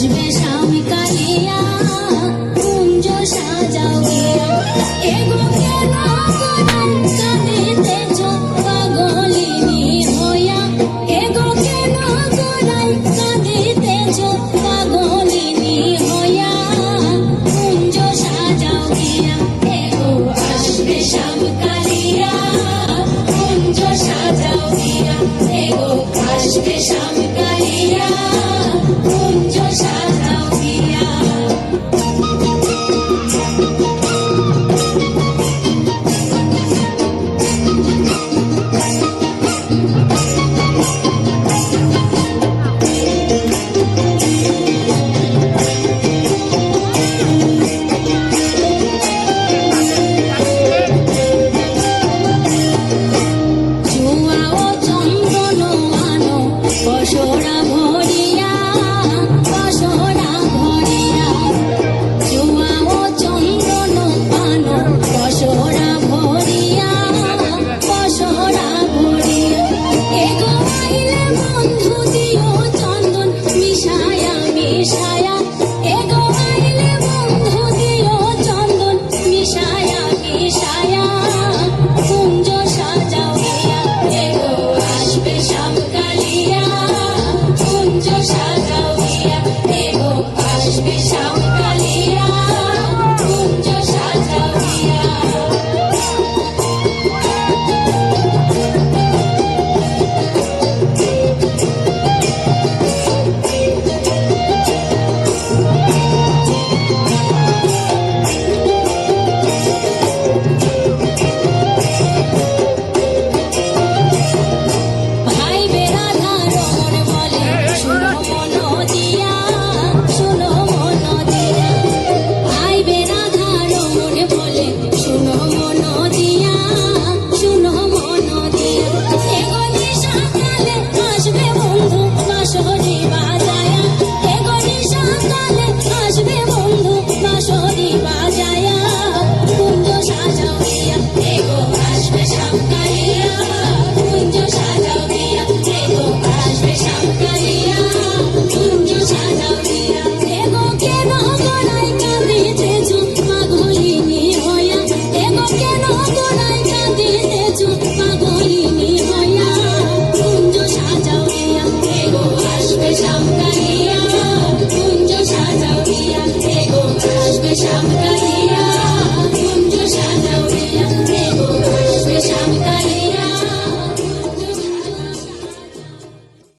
আসবে শাম কালিয়া কুঞ্জ সাজাও গিয়া এগো কেন গোড়ায় কাঁদিতেছ পাগলিনী হইয়া এগো কেন গোড়ায় কাঁদিতেছ পাগলিনী হইয়া কুঞ্জ সাজাও গিয়া এগো আসবে শাম কালিয়া কুঞ্জ সাজাও গিয়া এগো আসবে শাম কালিয়া কুঞ্জ সাজাও গিয়া জুয়া ও চন্দন আনো পশরা ভরিয়া পশরা ভরিয়া জুয়া ও চন্দন আনো পশরা ভরিয়া পশরা ভরিয়া এগো আইলে বন্ধু দিও চন্দন মিশায়া মিশায়া এগো আইলে বন্ধু দিও চন্দন মিশায়া মিশায়া কুঞ্জ সাজাও গিয়া এগো আসবে শাম কালিয়া কুঞ্জ সাজাও গিয়া এগো আসবে শাম কালিয়া কুঞ্জ সাজাও গিয়া ভাই বেরাধা রমন বলে শুনো মন দিয়া শুনো মন দিয়া ভাই বেরাধা রমন বলে শুনো মন দিয়া শুনো মন দিয়া এগো নিশাকালে আসবে বন্ধু বাঁশরি বাজায়া এগো নিশাকালে আসবে বন্ধু বাঁশরি বাজায়া কুঞ্জ সাজাও গিয়া এগো আসবে শাম কালিয়া কুঞ্জ সাজাও গিয়া এগো আসবে শাম কালিয়া কুঞ্জ সাজাও গিয়া এগো কেন গোড়ায় কাঁদিতেছ পাগলিনী হইয়া এগো কেন গোড়ায় কাঁদিতেছ পাগলিনী হইয়া কুঞ্জ সাজাও গিয়া এগো আসবে শাম কালিয়া কুঞ্জ সাজাও গিয়া এগো আসবে শাম